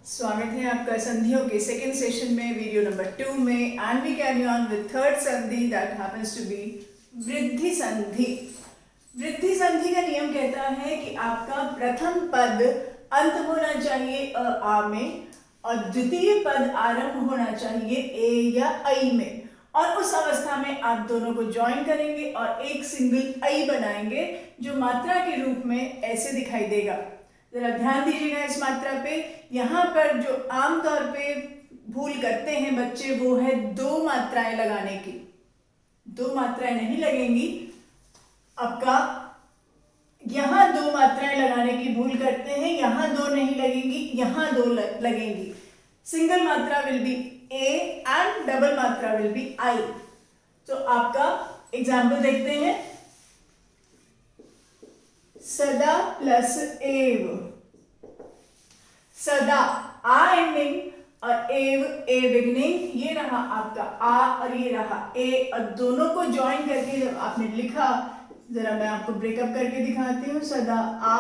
स्वागत है आपका संधियों के सेकेंड सेशन में, वीडियो नंबर 2 में, and we carry on with third sandhi that happens to be vriddhi sandhi. वृद्धि संधि का नियम कहता है कि आपका प्रथम पद अंत होना चाहिए आ में और द्वितीय पद आरंभ होना चाहिए ए या ऐ में, और उस अवस्था में आप दोनों को ज्वाइन करेंगे और एक सिंगल ऐ बनाएंगे जो मात्रा के रूप में ऐसे दिखाई देगा। जरा ध्यान दीजिएगा इस मात्रा पे। यहाँ पर जो आमतौर पे भूल करते हैं बच्चे वो है दो मात्राएं लगाने की। दो मात्राएं नहीं लगेंगी, आपका यहाँ दो मात्राएं लगाने की भूल करते हैं, यहाँ दो नहीं लगेंगी, यहाँ दो लगेंगी। सिंगल मात्रा will be A and double मात्रा विल बी आई। तो आपका एग्जाम्पल देखते हैं। सदा प्लस एव, सदा आ एंडिंग और एव ए बिगिनिंग, ये रहा आपका आ और ये रहा ए, और दोनों को ज्वाइन करके जब आपने लिखा, जरा मैं आपको ब्रेकअप करके दिखाती हूँ। सदा आ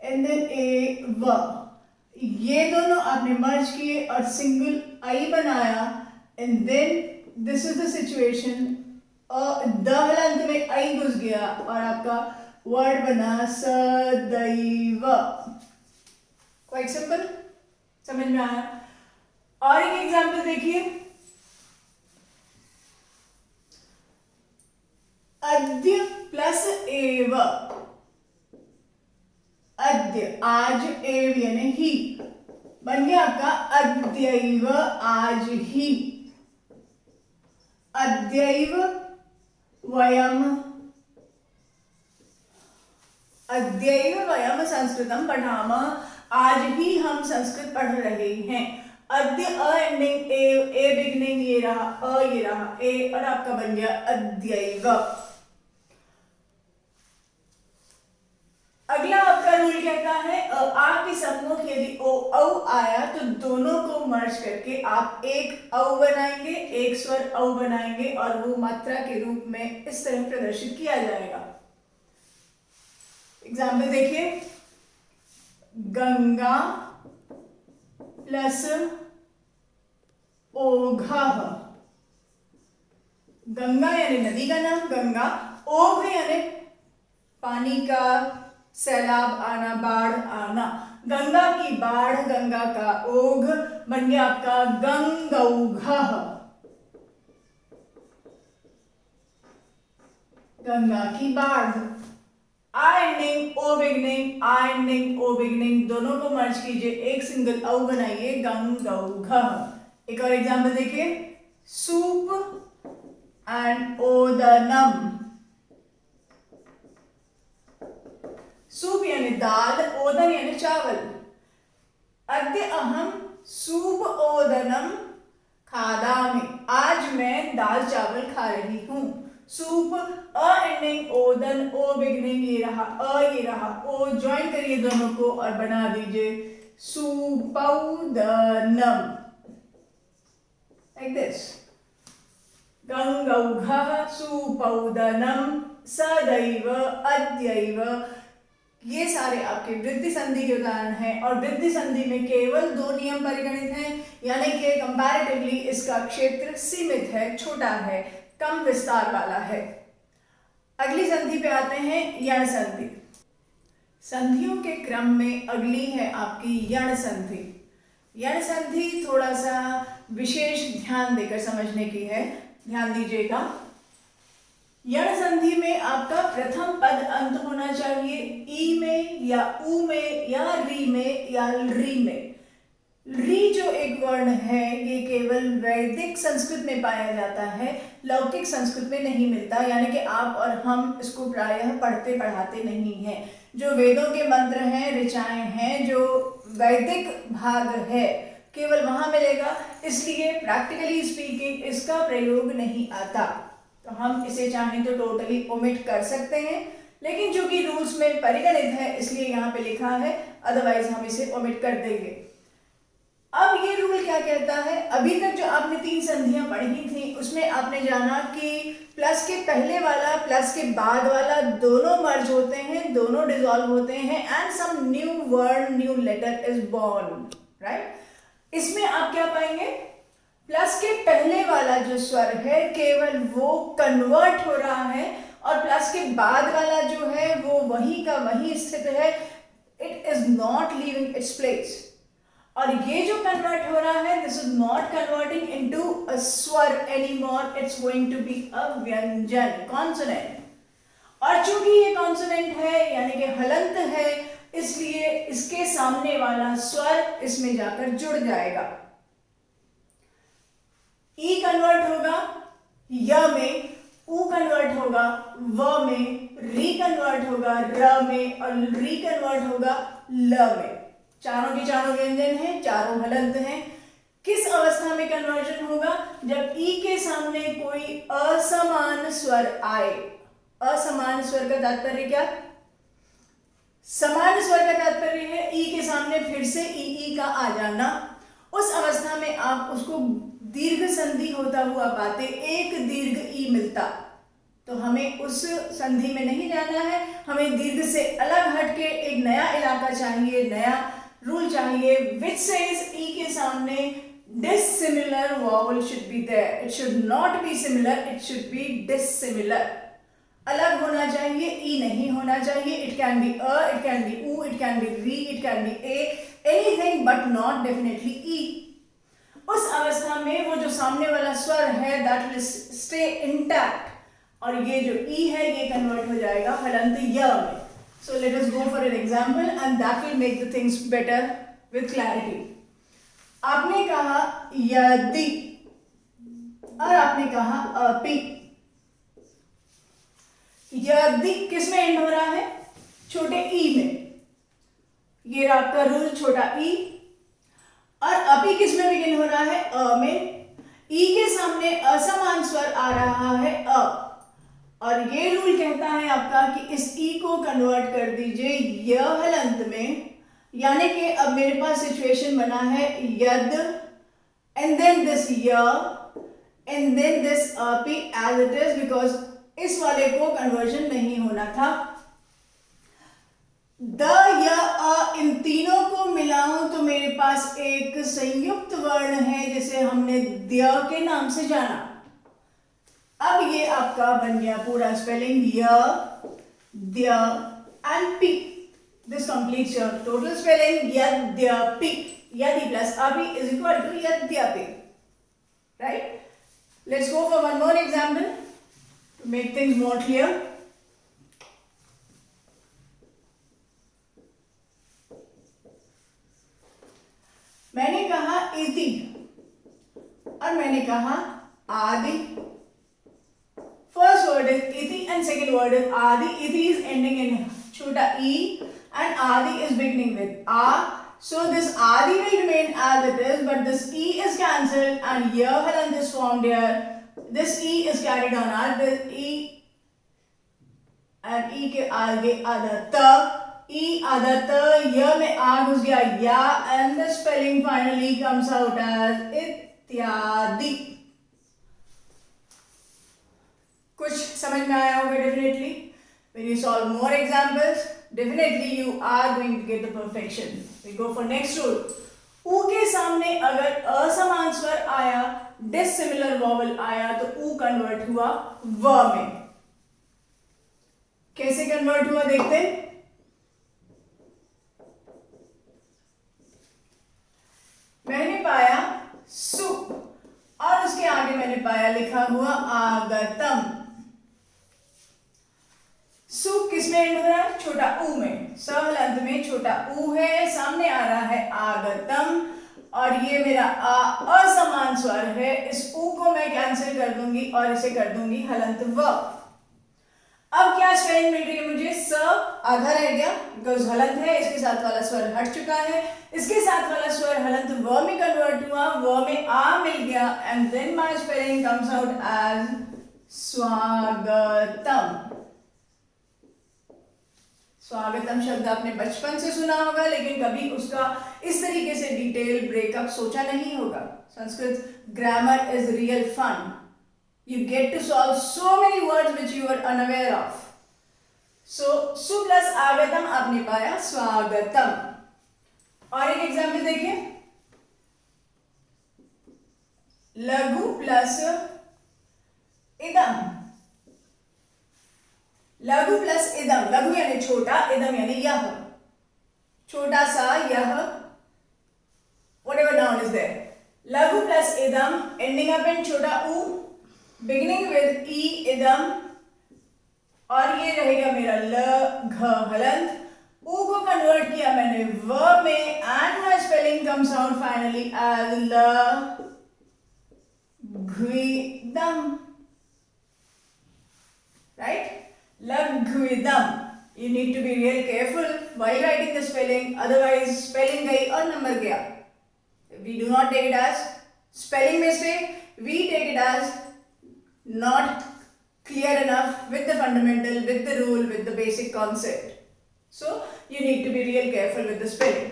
एंड देन ए व, ये दोनों आपने मर्ज किए और सिंगल आई बनाया, and then this is the situation. The हलंत में आई घुस गया और आपका वर्ड बना सदैव। क्वाइट सिंपल, समझ में आया। और एक एग्जांपल देखिए। अद्य प्लस एव, अद्य आज, एव यानी ही, बन गया आपका अद्यैव आज ही। अद्यैव वयम, अद्यैव वयम संस्कृतम पठामः, आज ही हम संस्कृत पढ़ रहे हैं। अद्य अ एंडिंग एव, ए बिगनिंग, ये रहा अ, ये रहा ए, और आपका बन गया अद्यैव। अगला आपका रूल कहता है आ के सम्मुख यदि ओ औ आया तो दोनों को मर्ज करके आप एक औ बनाएंगे, एक स्वर औ बनाएंगे, और वो मात्रा के रूप में इस तरह प्रदर्शित किया जाएगा। एग्जाम्पल देखिए। गंगा प्लस ओघः, गंगा यानी नदी का नाम गंगा, ओघ यानी पानी का सैलाब आना, बाढ़ आना। गंगा की बाढ़, गंगा का ओघ, बन गया आपका गंगौघः, गंगा की बाढ़। आ एंडिंग ओ बिगनिंग, आ एंडिंग ओ बिगनिंग, दोनों को मर्ज कीजिए, एक सिंगल औ बनाइए, गंगौघः। एक और एग्जांपल देखिए। सूप एंड ओदनम, सूप यानी दाल, ओदन यानी चावल। अद्य अहम सूप ओदनम खादामि, आज मैं दाल चावल खा रही हूं। सूप अ एंडिंग ओदन ओ बिगनिंग, ये रहा अ, ये रहा ओ, ज्वाइन करिए दोनों को और बना दीजिए सूपौदनम, लाइक दिस। गंगौघः सूपौदनम सदैव अद्यैव, ये सारे आपके वृद्धि संधि के उदाहरण हैं। और वृद्धि संधि में केवल दो नियम परिगणित हैं, यानी कि कंपैरेटिवली इसका क्षेत्र सीमित है, छोटा है, कम विस्तार वाला है। अगली संधि पे आते हैं, यण संधि। संधियों के क्रम में अगली है आपकी यण संधि। यण संधि थोड़ा सा विशेष ध्यान देकर समझने की है, ध्यान दीजिएगा। यण संधि में आपका प्रथम पद अंत होना चाहिए ई में या उ में या री में या री में। री जो एक वर्ण है ये केवल वैदिक संस्कृत में पाया जाता है, लौकिक संस्कृत में नहीं मिलता, यानी कि आप और हम इसको प्रायः पढ़ते पढ़ाते नहीं हैं। जो वेदों के मंत्र हैं, ऋचाएं हैं, जो वैदिक भाग है, केवल वहां मिलेगा, इसलिए प्रैक्टिकली स्पीकिंग इसका प्रयोग नहीं आता। तो हम इसे चाहें तो टोटली ओमिट कर सकते हैं, लेकिन चूंकि रूल्स में परिगणित है इसलिए यहाँ पे लिखा है, अदरवाइज हम इसे ओमिट कर देंगे। अब ये रूल क्या कहता है, अभी तक जो आपने 3 संधियां पढ़ी थी उसमें आपने जाना कि प्लस के पहले वाला प्लस के बाद वाला दोनों मर्ज होते हैं, दोनों डिसॉल्व होते हैं, and some new word new letter is born, right. इसमें आप क्या पाएंगे, प्लस के पहले वाला जो स्वर है केवल वो कन्वर्ट हो रहा है और प्लस के बाद वाला जो है वो वही का वही स्थित है, it is not leaving its place. और ये जो कन्वर्ट हो रहा है this is not converting into a स्वर anymore, it's going to be a व्यंजन, कॉन्सोनेंट। और चूंकि ये कॉन्सोनेंट है यानी कि हलंत है, इसलिए इसके सामने वाला स्वर इसमें जाकर जुड़ जाएगा। ई कन्वर्ट होगा य में, उ कन्वर्ट होगा व में, री कन्वर्ट होगा र में और री कन्वर्ट होगा ल में। चारों के चारों व्यंजन हैं, चारों हलंत हैं। किस अवस्था में कन्वर्जन होगा, जब ई के सामने कोई असमान स्वर आए। असमान स्वर का तात्पर्य क्या, समान स्वर का तात्पर्य है ई के सामने फिर से ई का आ जाना। उस अवस्था में आप उसको दीर्घ संधि होता हुआ पाते, एक दीर्घ ई मिलता। तो हमें उस संधि में नहीं जाना है, हमें दीर्घ से अलग हटके एक नया इलाका चाहिए, नया रूल चाहिए, विच सेज ई के सामने dissimilar vowel should be there. It should not be similar, it should be dissimilar. अलग होना चाहिए, ई नहीं होना चाहिए। इट कैन बी अ, इट कैन बी उ, इट कैन बी री, इट कैन बी ए, एनीथिंग बट नॉट डेफिनेटली ई। उस अवस्था में वो जो सामने वाला स्वर है दैट विल स्टे इंटैक्ट और ये जो ई है ये कन्वर्ट हो जाएगा हलंत य में। So let us go for an example and that will make the things better with clarity. आपने कहा यदि और आपने कहा अपि। यदि किस में एंड हो रहा है, छोटे ई में, ये आपका रूल छोटा ई। और अपि किस में बिगिन हो रहा है, अ में। ई के सामने असमान स्वर आ रहा है अ, और ये रूल कहता है आपका कि इस ई को कन्वर्ट कर दीजिए य हलंत में। यानी कि अब मेरे पास सिचुएशन बना है यद एंड देन दिस य एंड देन दिस अपि एज इट इज, बिकॉज इस वाले को कन्वर्जन नहीं होना था। द या अ इन तीनों को मिलाऊं तो मेरे पास एक संयुक्त वर्ण है जिसे हमने द्य के नाम से जाना। अब ये आपका बन गया पूरा स्पेलिंग य द्य and P. This completes your total spelling यद्यपि। यदि प्लस अपि इज इक्वल टू यद्यपि, right. Let's go for one more example to make things more clear. मैंने कहा इति और मैंने कहा आदि। फर्स्ट वर्ड इज इति एंड सेकेंड वर्ड इज आदि। इति is ending in छोटा e and adi is beginning with a. So this adi will remain as it is, but this e is cancelled and here halant is formed here. This e is carried on as this e and e के आगे आधा त, e आधा त, य में आ घुस गया या, and the spelling finally comes out as इत्यादि। कुछ समझ में आया होगा definitely. When you solve more examples, definitely you are going to get the perfection. We go for next rule. ऊ के सामने अगर असमान स्वर आया, डिसिमिलर वॉवल आया, तो ऊ कन्वर्ट हुआ व में। कैसे कन्वर्ट हुआ देखते हैं। मैंने पाया सु और उसके आगे मैंने पाया लिखा हुआ आगतम। सु किस में एंड हो रहा है, छोटा ऊ में। स हलंत में छोटा ऊ है, सामने आ रहा है आगतम और ये मेरा आ असमान स्वर है। इस ऊ को मैं कैंसिल कर दूंगी और इसे कर दूंगी हलंत व। अब क्या स्पेलिंग मिल रही है मुझे, स आधा रह गया बिकॉज हलंत है, इसके साथ वाला स्वर हट चुका है। इसके साथ वाला स्वर हलंत व में कन्वर्ट हुआ, व में आ मिल गया and then my spelling comes out as swagatam. स्वागतम शब्द आपने बचपन से सुना होगा लेकिन कभी उसका इस तरीके से डिटेल ब्रेकअप सोचा नहीं होगा। Sanskrit grammar is real fun. You get to solve so many words which you are unaware of. So su plus आगतम आपने पाया स्वागतम। और एक एग्जाम्पल देखिए, लघु प्लस इदम, लघु प्लस इदम, लघु यानी छोटा, इदम यानी यह, छोटा सा यह, whatever noun is there. लघु प्लस इदम एंडिंग अप इन छोटा ऊ, बिगिनिंग विद ई, इदम, और ये रहेगा मेरा ल घ हलंत। ऊ को कन्वर्ट किया मैंने व में, and my spelling comes out finally as ल घ्विदम, राइट, लघ्विदम। You need to be real careful while writing the spelling, otherwise spelling गई और नंबर गया. We do not take it as spelling mistake, we take it as not clear enough with the fundamental, with the rule, with the basic concept. So you need to be real careful with the spelling.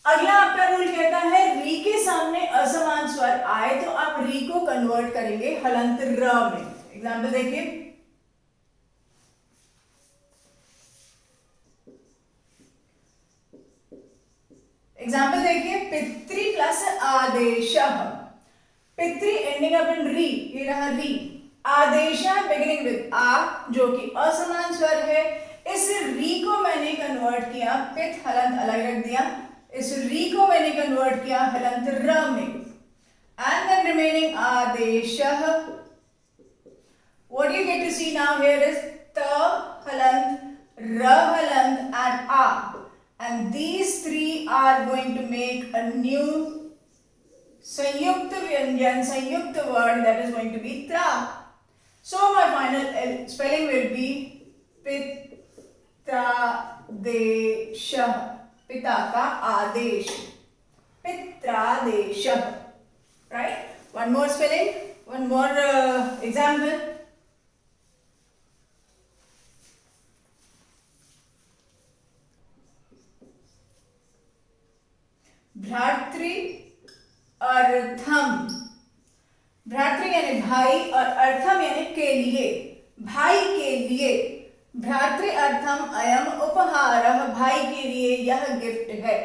अगला आपका rule कहता है री के सामने असमान स्वर आए तो आप री को कन्वर्ट करेंगे हलंत र में. एग्जाम्पल देखिए, एग्जाम्पल देखिए, पितृ प्लस आदेश, पितृ एंडिंग अप इन री, ये रहा री, आदेश बिगिनिंग विद आ जो कि असमान स्वर है. इस री को मैंने कन्वर्ट किया, पित हलंत अलग रख दिया, इस री को मैंने कन्वर्ट किया हलंत र में, एंड देन रिमेनिंग आदेश. What you get to see now here is त हलंत, र हलंत एंड आ. And these three are going to make a new Sanyukta Vyanjan, Sanyukta word that is going to be tra. So my final spelling will be Pitradesha, Pita ka Adesh, Pitradesha, right? One more spelling, one more example. भ्रातृ अर्थम, भ्रातृ यानी भाई और अर्थम यानी के लिए, भाई के लिए. भ्रातृ अर्थम अयम उपहारः, भाई के लिए यह गिफ्ट है,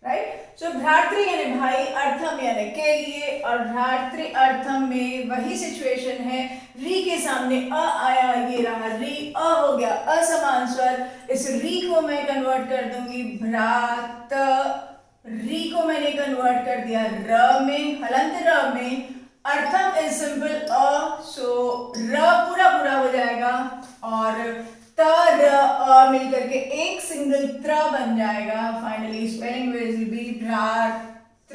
राइट. सो भ्रातृ यानी भाई, अर्थम यानी के लिए, और भ्रातृ अर्थम में वही सिचुएशन है, री के सामने अ आया, ये रहा री, अ हो गया असमान स्वर. इस री को मैं कन्वर्ट कर दूंगी भ्रात, री को मैंने कन्वर्ट कर दिया र में, हलंत र में. अर्थम इज सिंपल अ, सो र पूरा पूरा हो जाएगा और त र अ मिलकर के एक सिंगल त्र बन जाएगा. फाइनली स्पेलिंग विल बी भ्रात्रर्थम,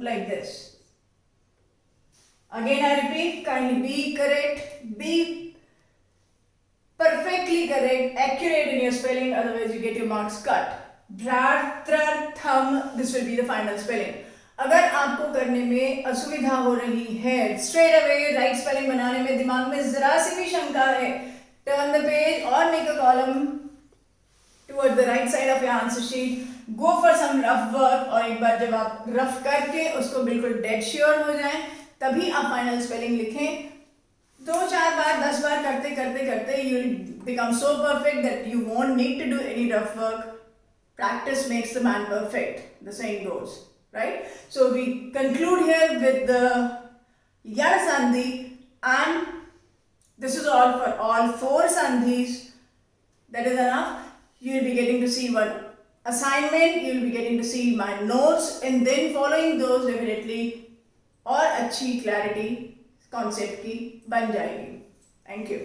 like this. Again I repeat, kindly be correct, be perfectly correct, accurate in your spelling, otherwise you get your marks cut. भ्रात्रर्थम, this will be the final spelling. अगर आपको करने में असुविधा हो रही है, straight away right spelling बनाने में दिमाग में जरा सी भी शंका है, turn the page or make a column towards the right side of your answer sheet. Go for some rough work, और एक बार जब आप रफ करके उसको बिल्कुल dead sure हो जाएं, तभी आप फाइनल स्पेलिंग लिखें. 2-4 बार 10 बार करते करते करते you will become so perfect that you won't need to do any rough work. Practice makes the man perfect, the saying goes, right? So we conclude here with the Yad Sandhi, and this is all for all 4 sandhis. That is enough. You will be getting to see one assignment, you will be getting to see my notes, and then following those definitely और अच्छी clarity concept की बन जाएगी. Thank you.